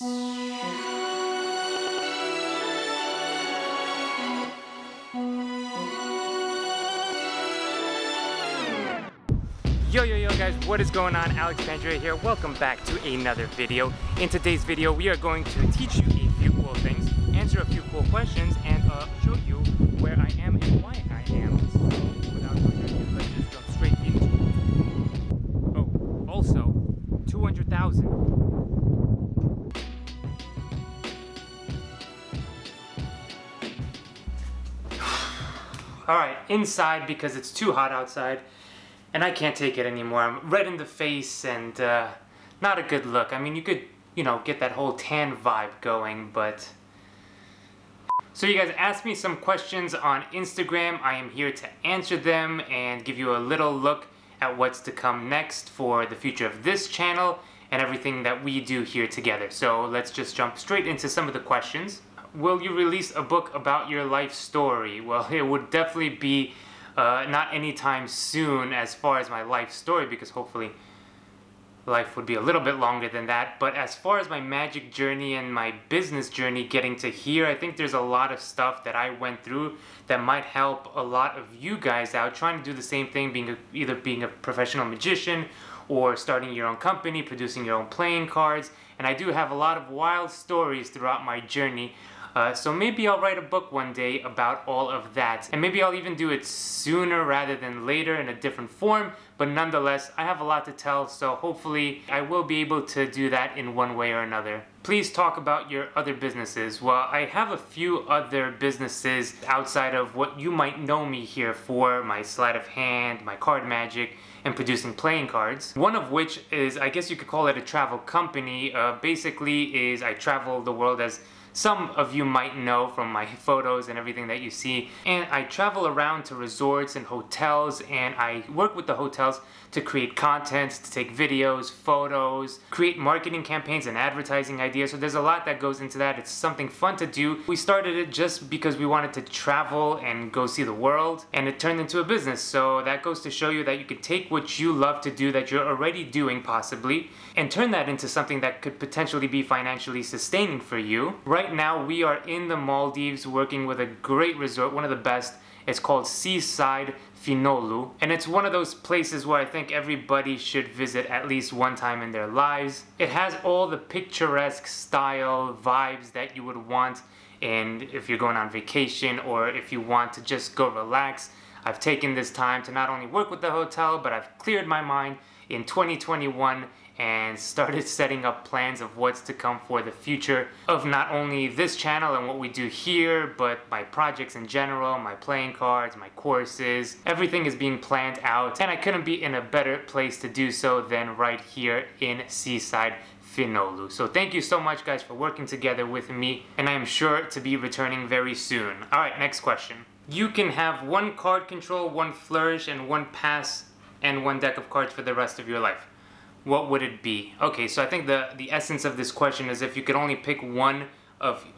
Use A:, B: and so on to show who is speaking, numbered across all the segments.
A: Yo guys, what is going on? Pandrea here. Welcome back to another video. In today's video, we are going to teach you a few cool things, answer a few cool questions, and show you where I am and why I am. So, without further ado, let's just jump straight into it. Oh, also, 200,000. Alright, inside because it's too hot outside. And I can't take it anymore. I'm red in the face and not a good look. I mean, you could, get that whole tan vibe going, but... So you guys asked me some questions on Instagram. I am here to answer them and give you a little look at what's to come next for the future of this channel and everything that we do here together. So let's just jump straight into some of the questions. Will you release a book about your life story? Well, it would definitely be not anytime soon as far as my life story, because hopefully life would be a little bit longer than that. But as far as my magic journey and my business journey getting to here, I think there's a lot of stuff that I went through that might help a lot of you guys out trying to do the same thing, either being a professional magician or starting your own company, producing your own playing cards. And I do have a lot of wild stories throughout my journey. So maybe I'll write a book one day about all of that. And maybe I'll even do it sooner rather than later in a different form. But nonetheless, I have a lot to tell, so hopefully I will be able to do that in one way or another. Please talk about your other businesses. Well, I have a few other businesses outside of what you might know me here for, my sleight of hand, my card magic, and producing playing cards. One of which is, I guess you could call it a travel company. Basically is I travel the world, as some of you might know from my photos and everything that you see. And I travel around to resorts and hotels, and I work with the hotels to create content, to take videos, photos, create marketing campaigns and advertising ideas. So there's a lot that goes into that. It's something fun to do. We started it just because we wanted to travel and go see the world, and it turned into a business. So that goes to show you that you can take what you love to do, that you're already doing possibly, and turn that into something that could potentially be financially sustaining for you. Right now we are in the Maldives working with a great resort, one of the best. It's called Seaside Finolu, and it's one of those places where I think everybody should visit at least one time in their lives. It has all the picturesque style vibes that you would want, and if you're going on vacation or if you want to just go relax. I've taken this time to not only work with the hotel, but I've cleared my mind in 2021 and started setting up plans of what's to come for the future of not only this channel and what we do here, but my projects in general, my playing cards, my courses. Everything is being planned out, and I couldn't be in a better place to do so than right here in Seaside Finolu. So thank you so much guys for working together with me, and I am sure to be returning very soon. Alright, next question. You can have one card control, one flourish, and one pass, and one deck of cards for the rest of your life. What would it be? Okay, so I think the essence of this question is if you could only pick one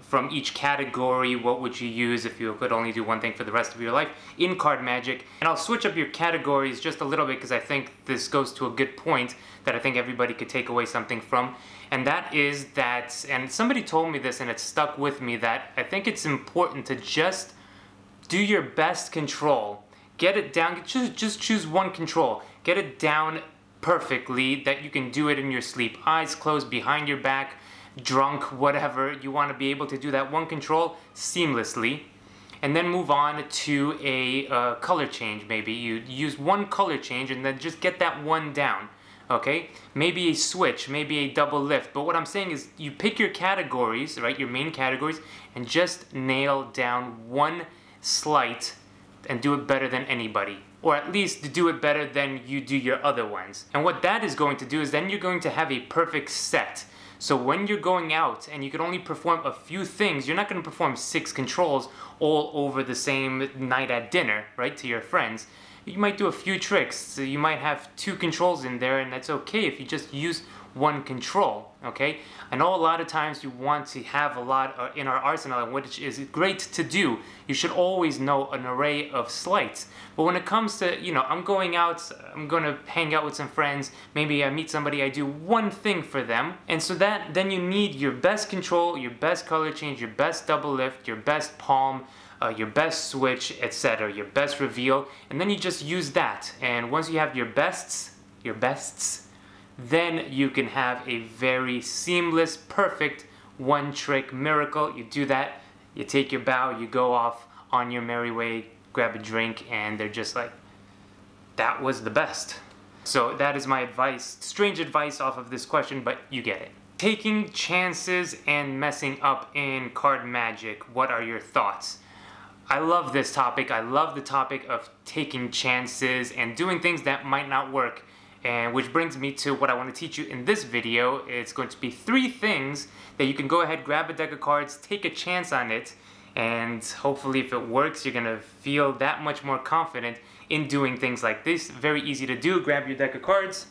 A: from each category, what would you use if you could only do one thing for the rest of your life in card magic? And I'll switch up your categories just a little bit because I think this goes to a good point that I think everybody could take away something from. And that is that, and somebody told me this and it stuck with me, that I think it's important to just do your best control. Get it down, just choose one control. Get it down perfectly, that you can do it in your sleep, eyes closed, behind your back, drunk, whatever. You want to be able to do that one control seamlessly, and then move on to a color change. Maybe you use one color change and then just get that one down. Okay, maybe a switch, maybe a double lift. But what I'm saying is you pick your categories, right, your main categories, and just nail down one sleight and do it better than anybody. Or at least do it better than you do your other ones. And what that is going to do is then you're going to have a perfect set. So when you're going out and you can only perform a few things, you're not going to perform 6 controls all over the same night at dinner, right, to your friends. You might do a few tricks. So you might have 2 controls in there, and that's okay if you just use one control, okay? I know a lot of times you want to have a lot in our arsenal, which is great to do. You should always know an array of sleights. But when it comes to, you know, I'm going out, I'm gonna hang out with some friends, maybe I meet somebody, I do one thing for them, and so then you need your best control, your best color change, your best double lift, your best palm, your best switch, etc., your best reveal, and then you just use that. And once you have your bests, then you can have a very seamless, perfect, one-trick miracle. You do that, you take your bow, you go off on your merry way, grab a drink, and they're just like, that was the best. So that is my advice, strange advice off of this question, but you get it. Taking chances and messing up in card magic, what are your thoughts? I love this topic. I love the topic of taking chances and doing things that might not work. And which brings me to what I want to teach you in this video. It's going to be 3 things that you can go ahead, grab a deck of cards, take a chance on it, and hopefully if it works, you're going to feel that much more confident in doing things like this. Very easy to do. Grab your deck of cards,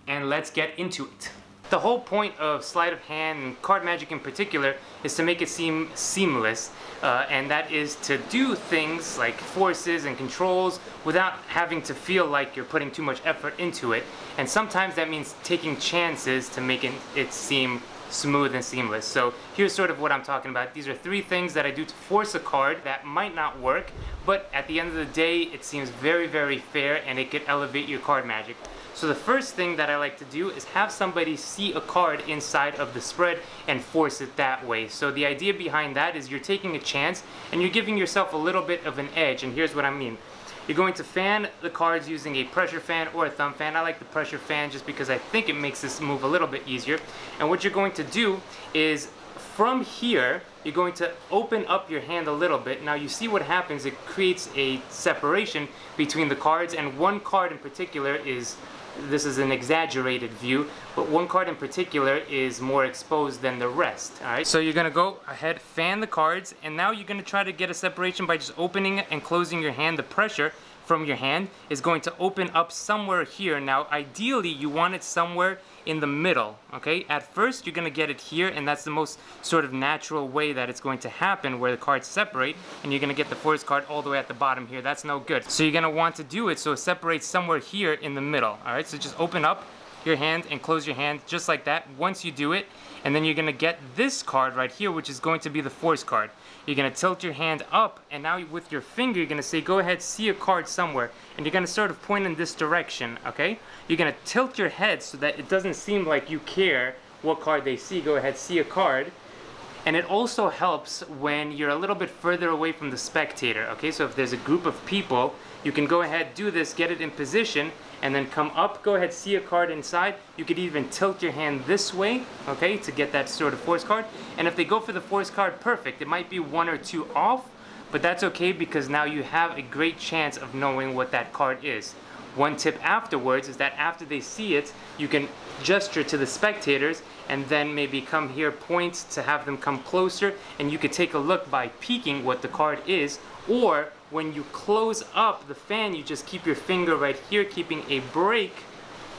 A: and let's get into it. The whole point of sleight of hand and card magic in particular is to make it seem seamless, and that is to do things like forces and controls without having to feel like you're putting too much effort into it. And sometimes that means taking chances to make it seem smooth and seamless. So here's sort of what I'm talking about. These are 3 things that I do to force a card that might not work, but at the end of the day it seems very, very fair and it could elevate your card magic. So the first thing that I like to do is have somebody see a card inside of the spread and force it that way. So the idea behind that is you're taking a chance and you're giving yourself a little bit of an edge, and here's what I mean. You're going to fan the cards using a pressure fan or a thumb fan. I like the pressure fan just because I think it makes this move a little bit easier. And what you're going to do is from here, you're going to open up your hand a little bit. Now you see what happens, it creates a separation between the cards, and one card in particular is, this is an exaggerated view, but one card in particular is more exposed than the rest. Alright, so you're gonna go ahead, fan the cards, and now you're gonna try to get a separation by just opening and closing your hand. The pressure from your hand is going to open up somewhere here. Now ideally you want it somewhere in the middle, okay? At first you're gonna get it here, and that's the most sort of natural way that it's going to happen, where the cards separate, and you're gonna get the force card all the way at the bottom here. That's no good. So you're gonna want to do it so it separates somewhere here in the middle. Alright, so just open up your hand and close your hand just like that once you do it, and then you're gonna get this card right here, which is going to be the force card. You're gonna tilt your hand up, and now with your finger you're gonna say, go ahead, see a card somewhere, and you're gonna sort of point in this direction, okay? You're gonna tilt your head so that it doesn't seem like you care what card they see. Go ahead, see a card. And it also helps when you're a little bit further away from the spectator, okay? So if there's a group of people, you can go ahead, do this, get it in position, and then come up, go ahead, see a card inside. You could even tilt your hand this way, okay, to get that sort of force card. And if they go for the force card, perfect. It might be 1 or 2 off, but that's okay because now you have a great chance of knowing what that card is. One tip afterwards is that after they see it, you can gesture to the spectators and then maybe come here, point to have them come closer, and you could take a look by peeking what the card is. Or when you close up the fan, you just keep your finger right here, keeping a break,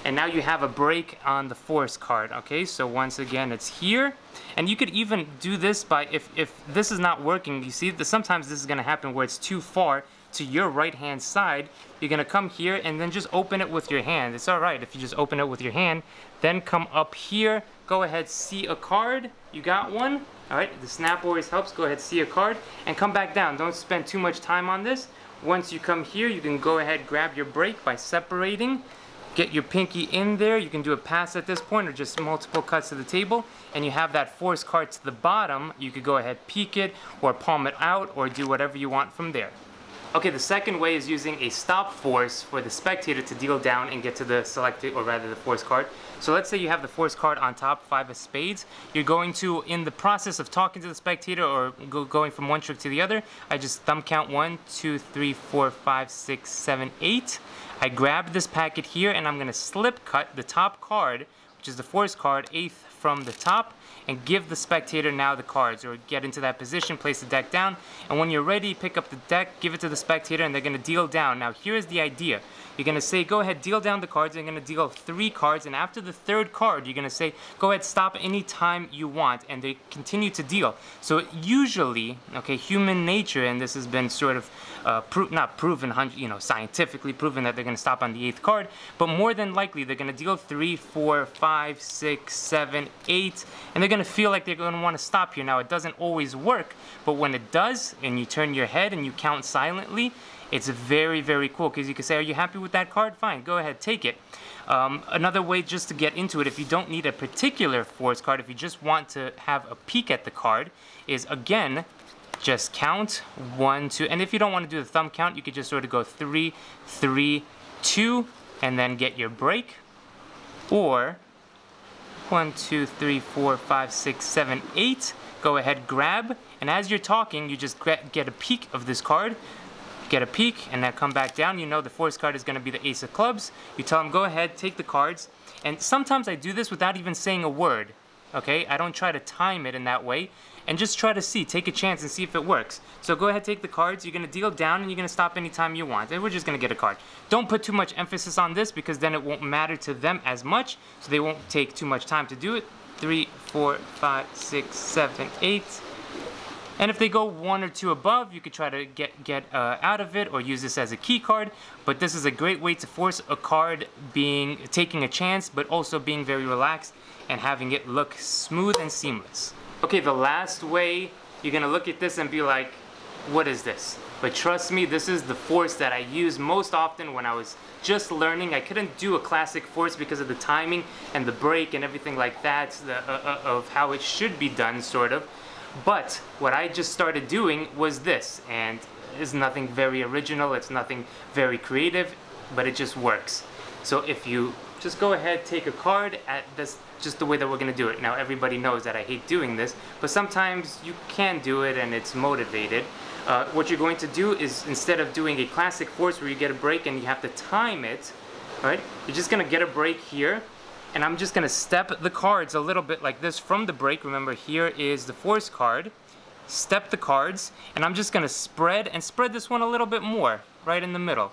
A: and now you have a break on the force card, okay? So once again, it's here, and you could even do this by, if this is not working, you see, sometimes this is gonna happen where it's too far to your right hand side. You're gonna come here and then just open it with your hand. It's alright if you just open it with your hand, then come up here, go ahead, see a card, you got one. Alright, the snap always helps. Go ahead, see a card, and come back down. Don't spend too much time on this. Once you come here, you can go ahead, grab your break by separating. Get your pinky in there. You can do a pass at this point or just multiple cuts to the table, and you have that force card to the bottom. You could go ahead, peek it, or palm it out, or do whatever you want from there. Okay, the second way is using a stop force for the spectator to deal down and get to the selected, or rather the force card. So let's say you have the force card on top, 5 of spades. You're going to, in the process of talking to the spectator or going from one trick to the other, I just thumb count 1, 2, 3, 4, 5, 6, 7, 8. I grab this packet here and I'm going to slip cut the top card, which is the force card, 8th, from the top and give the spectator now the cards, or get into that position, place the deck down, and when you're ready, pick up the deck, give it to the spectator, and they're going to deal down. Now here's the idea. You're going to say, go ahead, deal down the cards. You're going to deal 3 cards, and after the 3rd card, you're going to say, go ahead, stop any time you want, and they continue to deal. So usually, okay, human nature, and this has been sort of not proven, scientifically proven that they're going to stop on the 8th card, but more than likely they're going to deal 3, 4, 5, 6, 7, 8, and they're going to feel like they're going to want to stop here. Now it doesn't always work, but when it does, and you turn your head and you count silently, it's very, very cool, because you can say, are you happy with that card? Fine, go ahead, take it. Another way just to get into it, if you don't need a particular force card, if you just want to have a peek at the card, is again, just count 1, 2, and if you don't want to do the thumb count, you could just sort of go 3, 3, 2, and then get your break, or 1, 2, 3, 4, 5, 6, 7, 8, go ahead, grab, and as you're talking, you just get a peek of this card, get a peek, and then come back down. You know the force card is going to be the Ace of Clubs. You tell them, go ahead, take the cards. And sometimes I do this without even saying a word, okay? I don't try to time it in that way, and just try to see, take a chance and see if it works. So go ahead, take the cards. You're going to deal down, and you're going to stop anytime you want. And we're just going to get a card. Don't put too much emphasis on this, because then it won't matter to them as much, so they won't take too much time to do it. 3, 4, 5, 6, 7, 8. And if they go 1 or 2 above, you could try to get out of it, or use this as a key card. But this is a great way to force a card taking a chance, but also being very relaxed and having it look smooth and seamless. Okay, the last way, you're gonna look at this and be like, what is this? But trust me, this is the force that I use most often when I was just learning. I couldn't do a classic force because of the timing and the break and everything like that, of how it should be done, sort of. But what I just started doing was this, and it's nothing very original, it's nothing very creative, but it just works. So if you just go ahead, take a card, that's just the way that we're going to do it. Now everybody knows that I hate doing this, but sometimes you can do it and it's motivated. What you're going to do is, instead of doing a classic force where you get a break and you have to time it, right? You're just going to get a break here. And I'm just going to step the cards a little bit like this from the break. Remember, here is the force card. Step the cards, and I'm just going to spread this one a little bit more, right in the middle.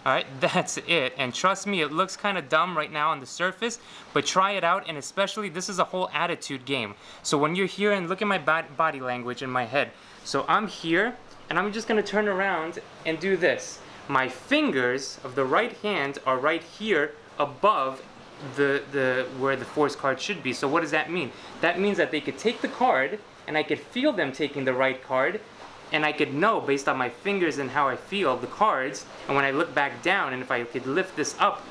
A: Alright, that's it. And trust me, it looks kind of dumb right now on the surface, but try it out, and especially, this is a whole attitude game. So when you're here, and look at my body language in my head. So I'm here, and I'm just going to turn around and do this. My fingers of the right hand are right here above where the force card should be. So what does that mean? That means that they could take the card, and I could feel them taking the right card, and I could know based on my fingers and how I feel the cards, and when I look back down, and if I could lift this up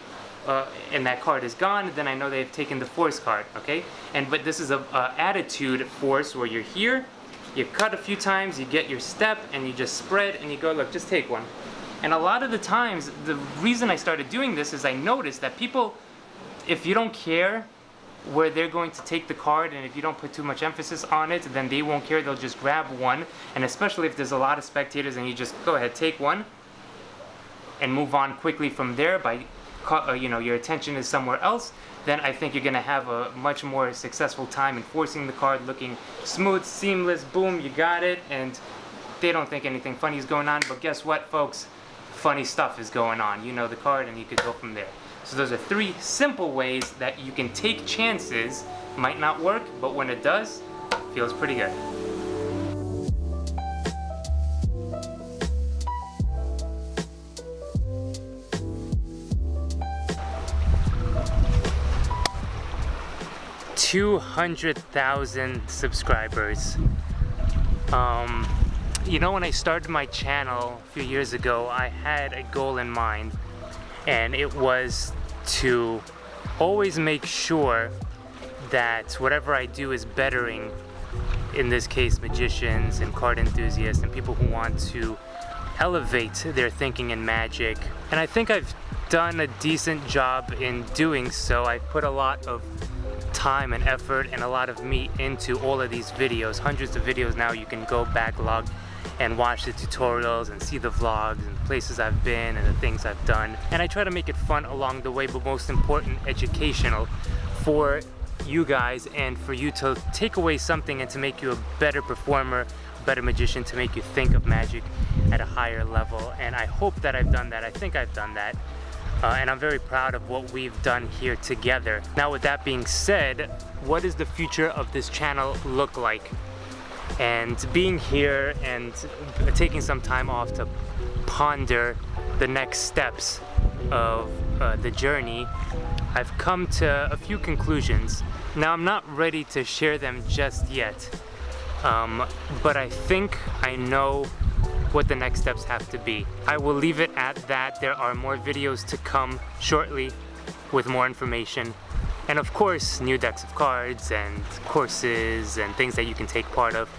A: and that card is gone, then I know they've taken the force card, okay? But this is a attitude force where you're here, you cut a few times, you get your step, and you just spread, and you go, look, just take one. And a lot of the times, the reason I started doing this is I noticed that people, if you don't care where they're going to take the card, and if you don't put too much emphasis on it, then they won't care. They'll just grab one. And especially if there's a lot of spectators and you just go ahead, take one and move on quickly from there by, your attention is somewhere else, then I think you're going to have a much more successful time in forcing the card looking smooth, seamless, boom, you got it, and they don't think anything funny is going on. But guess what, folks? Funny stuff is going on. You know the card, and you could go from there. So those are 3 simple ways that you can take chances. Might not work, but when it does, it feels pretty good. $200,000 subscribers. When I started my channel a few years ago, I had a goal in mind, and it was to always make sure that whatever I do is bettering, in this case, magicians and card enthusiasts and people who want to elevate their thinking in magic. And I think I've done a decent job in doing so. I've put a lot of time and effort and a lot of meat into all of these videos, hundreds of videos now. You can go backlog and watch the tutorials and see the vlogs and places I've been and the things I've done. And I try to make it fun along the way, but most important, educational for you guys and for you to take away something and to make you a better performer, better magician, to make you think of magic at a higher level. And I hope that I've done that. I think I've done that. And I'm very proud of what we've done here together. Now, with that being said, what does the future of this channel look like? And being here and taking some time off to ponder the next steps of the journey, I've come to a few conclusions. Now, I'm not ready to share them just yet, but I think I know what the next steps have to be. I will leave it at that. There are more videos to come shortly with more information. And of course, new decks of cards and courses and things that you can take part of.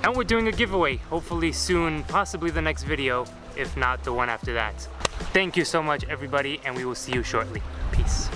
A: And we're doing a giveaway, hopefully soon, possibly the next video, if not the one after that. Thank you so much, everybody, and we will see you shortly. Peace.